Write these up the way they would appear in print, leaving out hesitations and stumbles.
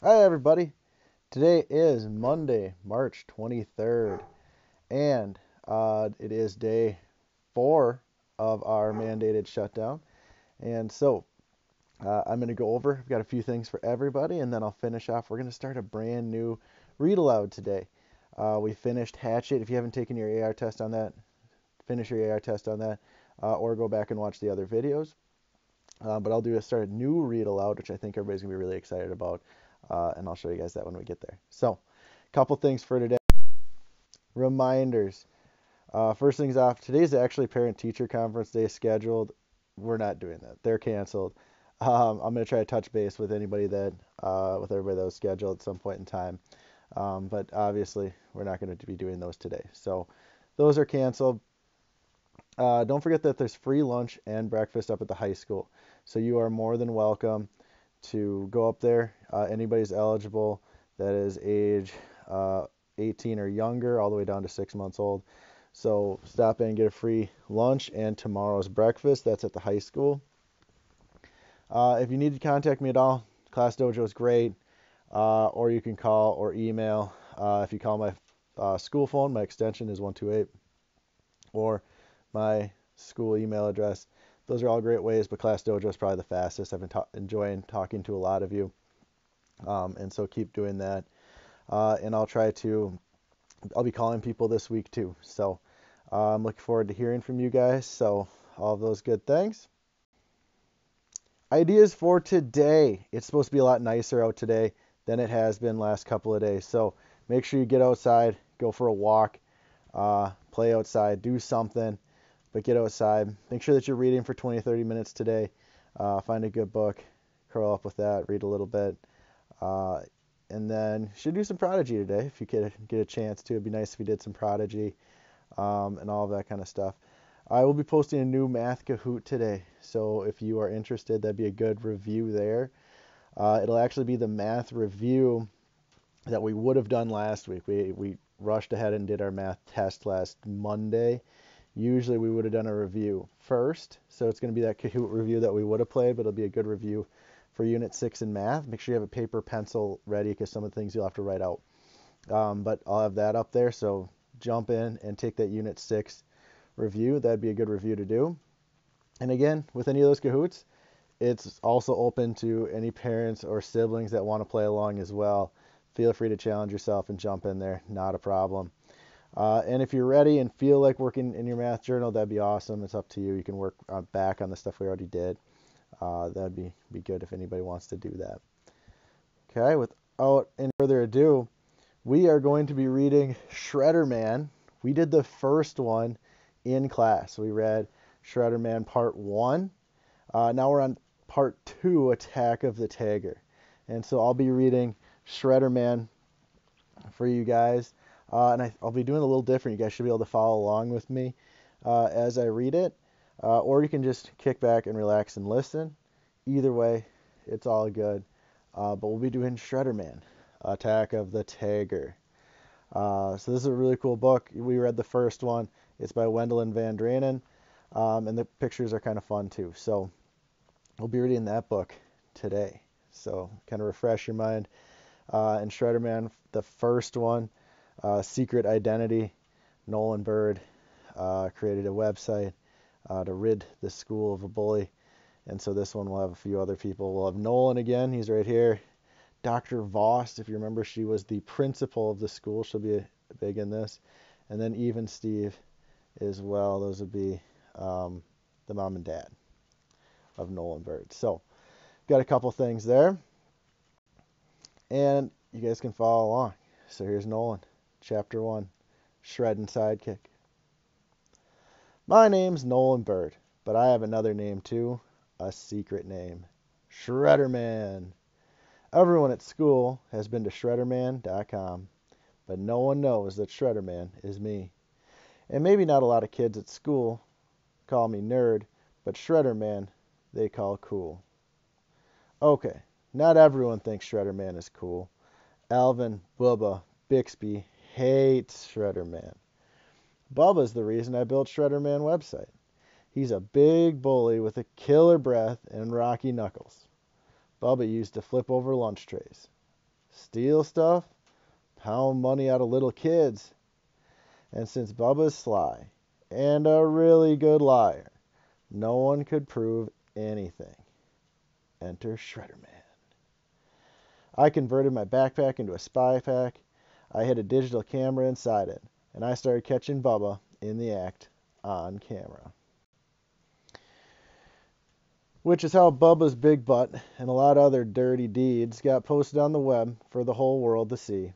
Hi, everybody. Today is Monday, March 23rd, and it is day 4 of our mandated shutdown. And so I'm going to go over, I've got a few things for everybody, and then I'll finish off. We're going to start a brand new read aloud today. We finished Hatchet. If you haven't taken your AR test on that, finish your AR test on that, or go back and watch the other videos. But I'll start a new read aloud, which I think everybody's gonna be really excited about, and I'll show you guys that when we get there. So, a couple things for today. Reminders. First things off, today's actually parent-teacher conference day scheduled. We're not doing that. They're canceled. I'm gonna try to touch base with anybody with everybody that was scheduled at some point in time. But obviously, we're not going to be doing those today. So, those are canceled. Don't forget that there's free lunch and breakfast up at the high school. So you are more than welcome to go up there. Anybody's eligible that is age 18 or younger, all the way down to 6 months old. So stop in and get a free lunch and tomorrow's breakfast. That's at the high school. If you need to contact me at all, Class Dojo is great. Or you can call or email. If you call my school phone, my extension is 128. Or my school email address. Those are all great ways, but Class Dojo is probably the fastest. I've been enjoying talking to a lot of you, and so keep doing that. And I'll be calling people this week too. So I'm looking forward to hearing from you guys. So all of those good things. Ideas for today. It's supposed to be a lot nicer out today than it has been last couple of days. So make sure you get outside, go for a walk, play outside, do something, but get outside. Make sure that you're reading for 20 or 30 minutes today. Find a good book, curl up with that, read a little bit. And then you should do some Prodigy today if you get a chance to. It'd be nice if you did some Prodigy and all of that kind of stuff. I will be posting a new Math Kahoot today, so if you are interested, that'd be a good review there. It'll actually be the math review that we would have done last week. We rushed ahead and did our math test last Monday. Usually we would have done a review first, so it's going to be that Kahoot review that we would have played, but it'll be a good review for Unit 6 in math. Make sure you have a paper, pencil ready because some of the things you'll have to write out. But I'll have that up there, so jump in and take that Unit 6 review. That'd be a good review to do. And again, with any of those Kahoots, it's also open to any parents or siblings that want to play along as well. Feel free to challenge yourself and jump in there. Not a problem. And if you're ready and feel like working in your math journal, that'd be awesome. It's up to you. You can work back on the stuff we already did. That'd be good if anybody wants to do that. Okay, without any further ado, we are going to be reading Shredder Man. We did the first one in class. We read Shredder Man Part 1. Now we're on Part 2, Attack of the Tiger. And so I'll be reading Shredder Man for you guys. And I'll be doing a little different. You guys should be able to follow along with me as I read it. Or you can just kick back and relax and listen. Either way, it's all good. But we'll be doing Shredder Man, Attack of the Tiger. So this is a really cool book. We read the first one. It's by Wendelin Van Dranen. And the pictures are kind of fun too. So we'll be reading that book today. So kind of refresh your mind. And Shredder Man, the first one, Secret Identity. Nolan Bird created a website to rid the school of a bully. And so this one will have a few other people. We'll have Nolan again. He's right here. Dr. Voss, if you remember, she was the principal of the school. She'll be big in this. And then Eve and Steve as well. Those would be the mom and dad of Nolan Bird. So got a couple things there. And you guys can follow along. So here's Nolan, Chapter 1, Shred and Sidekick. My name's Nolan Bird, but I have another name too, a secret name, Shredderman. Everyone at school has been to shredderman.com, but no one knows that Shredderman is me. And maybe not a lot of kids at school call me nerd, but Shredderman they call cool. Okay, not everyone thinks Shredderman is cool. Alvin, Bubba, Bixby hates Shredderman. Bubba's the reason I built Shredderman website. He's a big bully with a killer breath and rocky knuckles. Bubba used to flip over lunch trays. Steal stuff? Pound money out of little kids. And since Bubba's sly and a really good liar, no one could prove anything. Enter Shredder Man. I converted my backpack into a spy pack. I hid a digital camera inside it, and I started catching Bubba in the act on camera. Which is how Bubba's big butt and a lot of other dirty deeds got posted on the web for the whole world to see.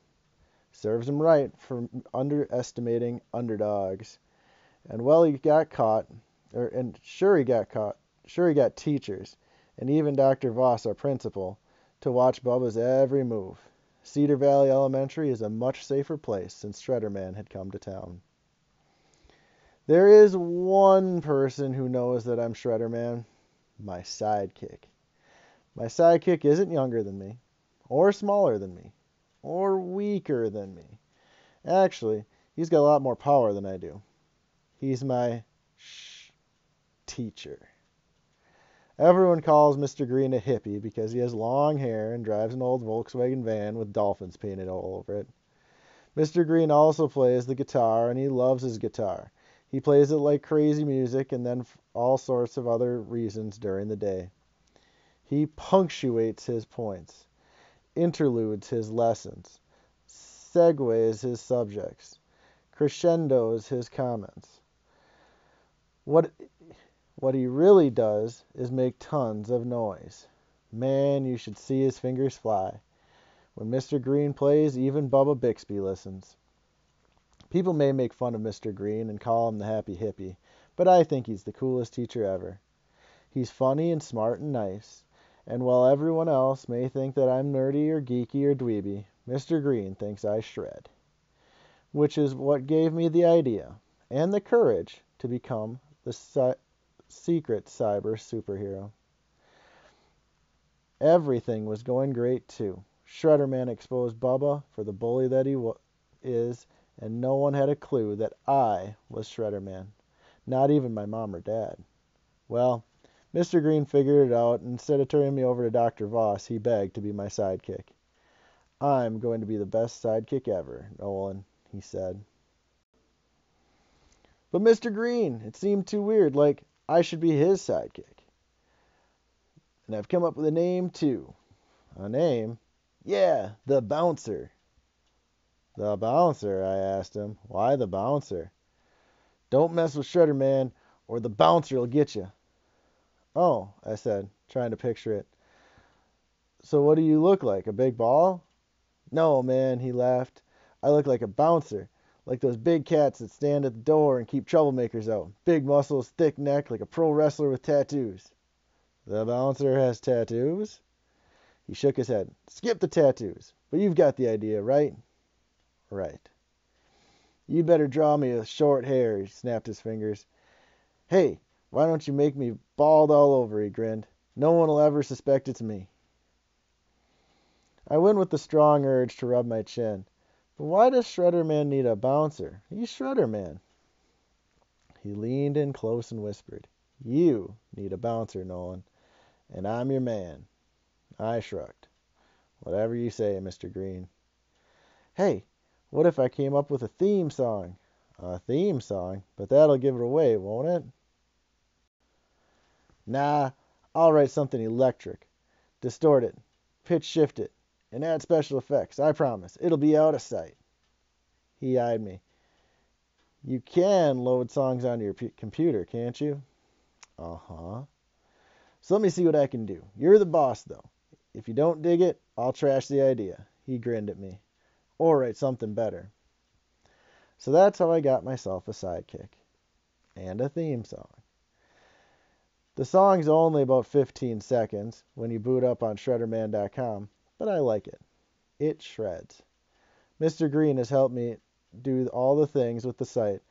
Serves him right for underestimating underdogs. And well, he got caught, sure he got teachers, and even Dr. Voss, our principal, to watch Bubba's every move. Cedar Valley Elementary is a much safer place since Shredder Man had come to town. There is one person who knows that I'm Shredder Man, my sidekick. My sidekick isn't younger than me, or smaller than me, or weaker than me. Actually, he's got a lot more power than I do. He's my teacher. Everyone calls Mr. Green a hippie because he has long hair and drives an old Volkswagen van with dolphins painted all over it. Mr. Green also plays the guitar, and he loves his guitar. He plays it like crazy music and then all sorts of other reasons during the day. He punctuates his points, interludes his lessons, segues his subjects, crescendos his comments. What he really does is make tons of noise. Man, you should see his fingers fly. When Mr. Green plays, even Bubba Bixby listens. People may make fun of Mr. Green and call him the happy hippie, but I think he's the coolest teacher ever. He's funny and smart and nice, and while everyone else may think that I'm nerdy or geeky or dweeby, Mr. Green thinks I shred. Which is what gave me the idea and the courage to become the secret cyber superhero. Everything was going great too. Shredder Man exposed Bubba for the bully that he is, and no one had a clue that I was Shredder Man. Not even my mom or dad. Well, Mr. Green figured it out, and instead of turning me over to Dr. Voss, he begged to be my sidekick. I'm going to be the best sidekick ever, Nolan, he said. But Mr. Green, it seemed too weird, like I should be his sidekick. And I've come up with a name, too. A name? Yeah, the Bouncer. The Bouncer, I asked him. Why the Bouncer? Don't mess with Shredder Man, or the Bouncer will get you. Oh, I said, trying to picture it. So what do you look like, a big ball? No, man, he laughed. I look like a bouncer, like those big cats that stand at the door and keep troublemakers out. Big muscles, thick neck, like a pro wrestler with tattoos. The Bouncer has tattoos? He shook his head. Skip the tattoos, but you've got the idea, right? Right. You'd better draw me with short hair, he snapped his fingers. Hey, why don't you make me bald all over, he grinned. No one will ever suspect it's me. I went with the strong urge to rub my chin. But why does Shredder Man need a bouncer? He's Shredder Man. He leaned in close and whispered, You need a bouncer, Nolan, and I'm your man. I shrugged. Whatever you say, Mr. Green. Hey, what if I came up with a theme song? A theme song? But that'll give it away, won't it? Nah, I'll write something electric. Distort it, pitch shift it, and add special effects. I promise. It'll be out of sight. He eyed me. You can load songs onto your computer, can't you? Uh-huh. So let me see what I can do. You're the boss, though. If you don't dig it, I'll trash the idea. He grinned at me. Or write something better. So that's how I got myself a sidekick. And a theme song. The song's only about 15 seconds when you boot up on shredderman.com, but I like it. It shreds. Mr. Green has helped me do all the things with the site.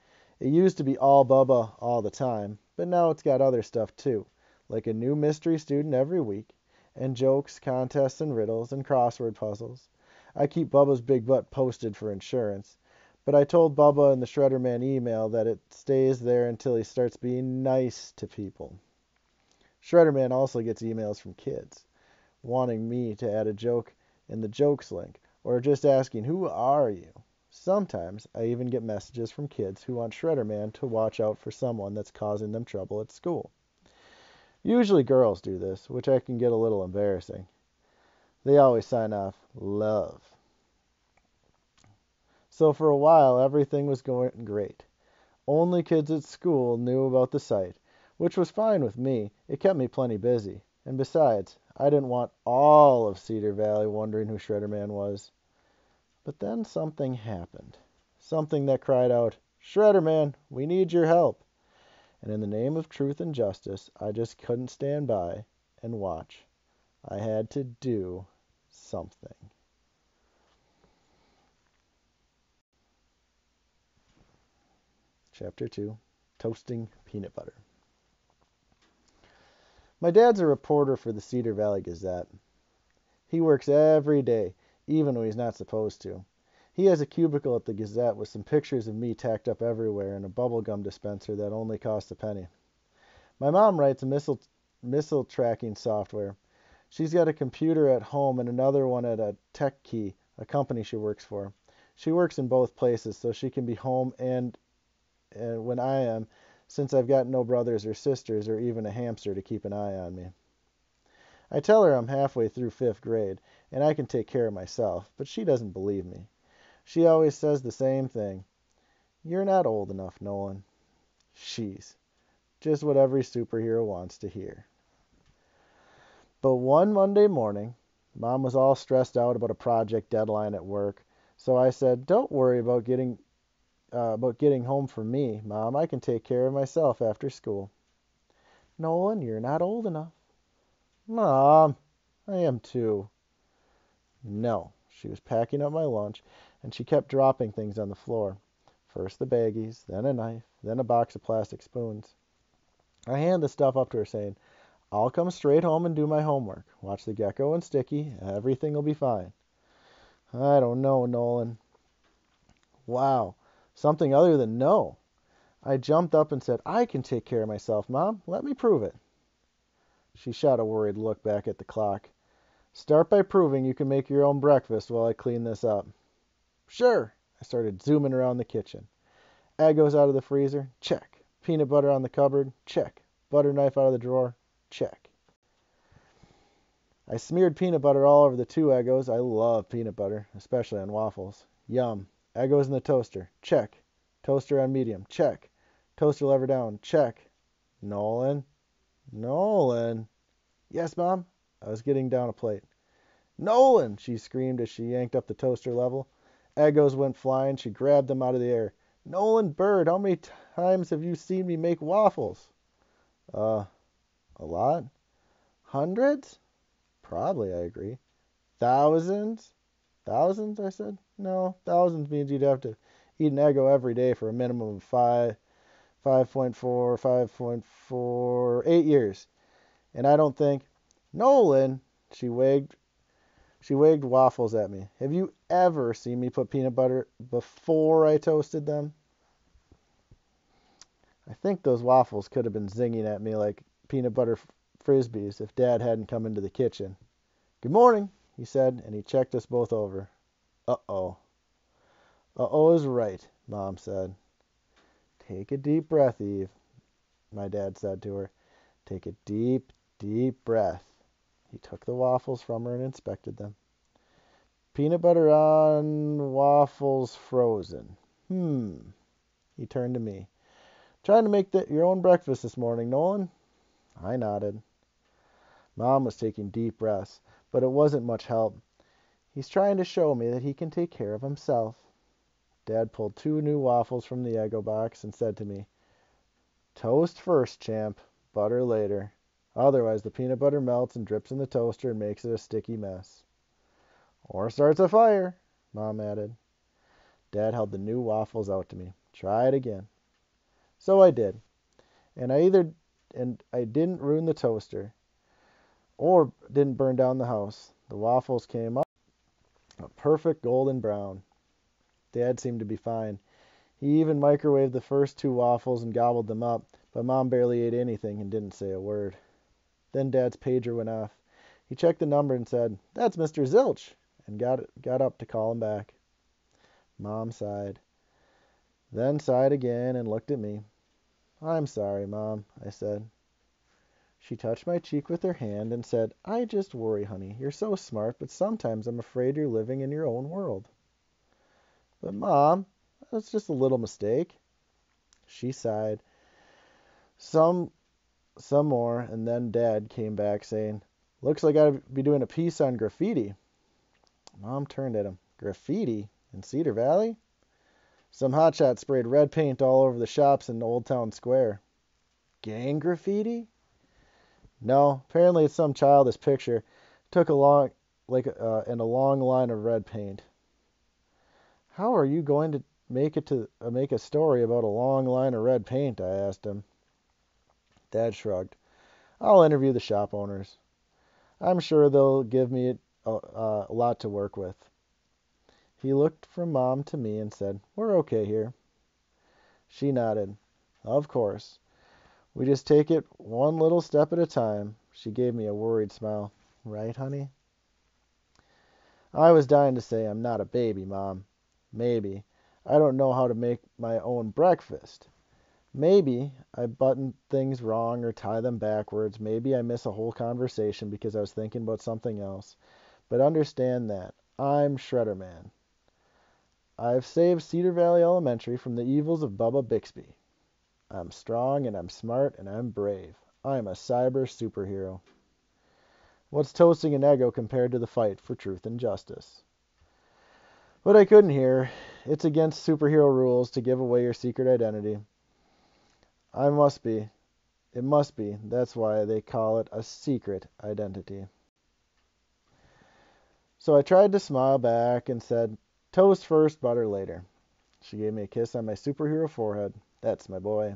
It used to be all Bubba all the time, but now it's got other stuff too, like a new mystery student every week, and jokes, contests, and riddles, and crossword puzzles. I keep Bubba's big butt posted for insurance, but I told Bubba in the Shredder Man email that it stays there until he starts being nice to people. Shredder Man also gets emails from kids, wanting me to add a joke in the jokes link, or just asking, "Who are you?" Sometimes I even get messages from kids who want Shredder Man to watch out for someone that's causing them trouble at school. Usually girls do this, which I can get a little embarrassing. They always sign off, "Love." So for a while, everything was going great. Only kids at school knew about the site, which was fine with me. It kept me plenty busy. And besides, I didn't want all of Cedar Valley wondering who Shredder Man was. But then something happened. Something that cried out, "Shredder Man, we need your help." And in the name of truth and justice, I just couldn't stand by and watch. I had to do something. Chapter 2, Toasting Peanut Butter. My dad's a reporter for the Cedar Valley Gazette. He works every day, even when he's not supposed to. He has a cubicle at the Gazette with some pictures of me tacked up everywhere and a bubblegum dispenser that only costs a penny. My mom writes missile tracking software. She's got a computer at home and another one at a Tech Key, a company she works for. She works in both places so she can be home and when I am, since I've got no brothers or sisters or even a hamster to keep an eye on me. I tell her I'm halfway through 5th grade and I can take care of myself, but she doesn't believe me. She always says the same thing. "You're not old enough, Nolan." She's just what every superhero wants to hear. But one Monday morning, Mom was all stressed out about a project deadline at work, so I said, "Don't worry about getting home for me, Mom. I can take care of myself after school." "Nolan, you're not old enough." "Mom, I am too." No, she was packing up my lunch, and she kept dropping things on the floor. First the baggies, then a knife, then a box of plastic spoons. I hand the stuff up to her saying, "I'll come straight home and do my homework. Watch the gecko and Sticky. Everything will be fine." "I don't know, Nolan." Wow, something other than no. I jumped up and said, "I can take care of myself, Mom. Let me prove it." She shot a worried look back at the clock. "Start by proving you can make your own breakfast while I clean this up." "Sure." I started zooming around the kitchen. Eggos out of the freezer? Check. Peanut butter on the cupboard? Check. Butter knife out of the drawer? Check. I smeared peanut butter all over the 2 Eggos. I love peanut butter, especially on waffles. Yum. Eggos in the toaster? Check. Toaster on medium? Check. Toaster lever down? Check. Nolan? Nolan? "Yes, Mom?" I was getting down a plate. "Nolan!" she screamed as she yanked up the toaster level. Eggos went flying. She grabbed them out of the air. "Nolan Bird, how many times have you seen me make waffles?" A lot." "Hundreds?" "Probably," I agree. "Thousands?" "Thousands?" I said. "No, thousands means you'd have to eat an Eggo every day for a minimum of 5.4, 8 years. And I don't think..." "Nolan!" She wagged Waffles at me. "Have you ever seen me put peanut butter before I toasted them?" I think those waffles could have been zinging at me like peanut butter frisbees if Dad hadn't come into the kitchen. "Good morning," he said, and he checked us both over. Uh-oh. "Uh-oh is right," Mom said. "Take a deep breath, Eve," my dad said to her. "Take a deep, deep breath." He took the waffles from her and inspected them. "Peanut butter on waffles frozen. He turned to me. "Trying to make your own breakfast this morning, Nolan?" I nodded. Mom was taking deep breaths, but it wasn't much help. "He's trying to show me that he can take care of himself." Dad pulled 2 new waffles from the Eggo box and said to me, "Toast first, champ. Butter later. Otherwise the peanut butter melts and drips in the toaster and makes it a sticky mess." "Or starts a fire," Mom added. Dad held the new waffles out to me. "Try it again." So I did. And I didn't ruin the toaster or didn't burn down the house. The waffles came up a perfect golden brown. Dad seemed to be fine. He even microwaved the first 2 waffles and gobbled them up, but Mom barely ate anything and didn't say a word. Then Dad's pager went off. He checked the number and said, "That's Mr. Zilch," and got up to call him back. Mom sighed, then sighed again and looked at me. I'm sorry, Mom, I said. She touched my cheek with her hand and said, I just worry, honey. You're so smart, but sometimes I'm afraid you're living in your own world. But, Mom, that's just a little mistake. She sighed some more, and then Dad came back saying, looks like I'd be doing a piece on graffiti. Mom turned at him. Graffiti? In Cedar Valley? Some hotshot sprayed red paint all over the shops in Old Town Square. Gang graffiti? No, apparently it's some childish picture. Took a long, and a long line of red paint. How are you going to make a story about a long line of red paint? I asked him. Dad shrugged. I'll interview the shop owners. I'm sure they'll give me a lot to work with. He looked from Mom to me and said, we're okay here. She nodded. Of course. We just take it one little step at a time. She gave me a worried smile. Right, honey? I was dying to say, I'm not a baby, Mom. Maybe. I don't know how to make my own breakfast. Maybe I button things wrong or tie them backwards. Maybe I miss a whole conversation because I was thinking about something else. But understand that. I'm Shredder Man. I've saved Cedar Valley Elementary from the evils of Bubba Bixby. I'm strong and I'm smart and I'm brave. I'm a cyber superhero. What's toasting an Eggo compared to the fight for truth and justice? But I couldn't hear. It's against superhero rules to give away your secret identity. I must be. It must be. That's why they call it a secret identity. So I tried to smile back and said, toast first, butter later. She gave me a kiss on my superhero forehead. That's my boy.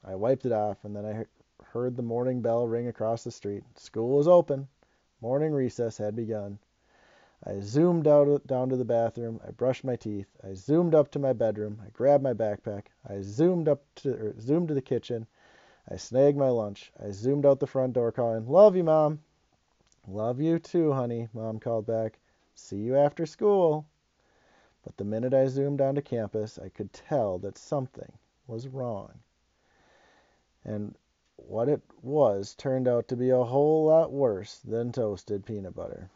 I wiped it off, and then I heard the morning bell ring across the street. School was open. Morning recess had begun. I zoomed down to the bathroom. I brushed my teeth. I zoomed up to my bedroom. I grabbed my backpack. I zoomed to the kitchen. I snagged my lunch. I zoomed out the front door calling, love you, Mom. Love you too, honey, Mom called back. See you after school. But the minute I zoomed onto campus, I could tell that something was wrong. And what it was turned out to be a whole lot worse than toasted peanut butter.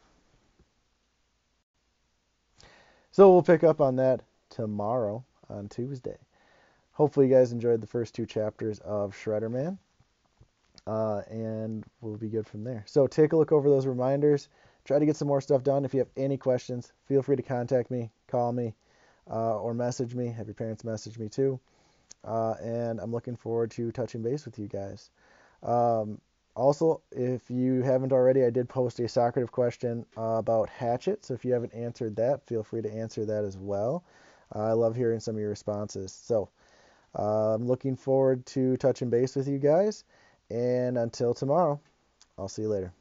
So we'll pick up on that tomorrow on Tuesday. Hopefully you guys enjoyed the first 2 chapters of Shredder Man. And we'll be good from there. So take a look over those reminders. Try to get some more stuff done. If you have any questions, feel free to contact me, call me, or message me. Have your parents message me too. And I'm looking forward to touching base with you guys. Also, if you haven't already, I did post a Socrative question about Hatchet. So if you haven't answered that, feel free to answer that as well. I love hearing some of your responses. So I'm looking forward to touching base with you guys. And until tomorrow, I'll see you later.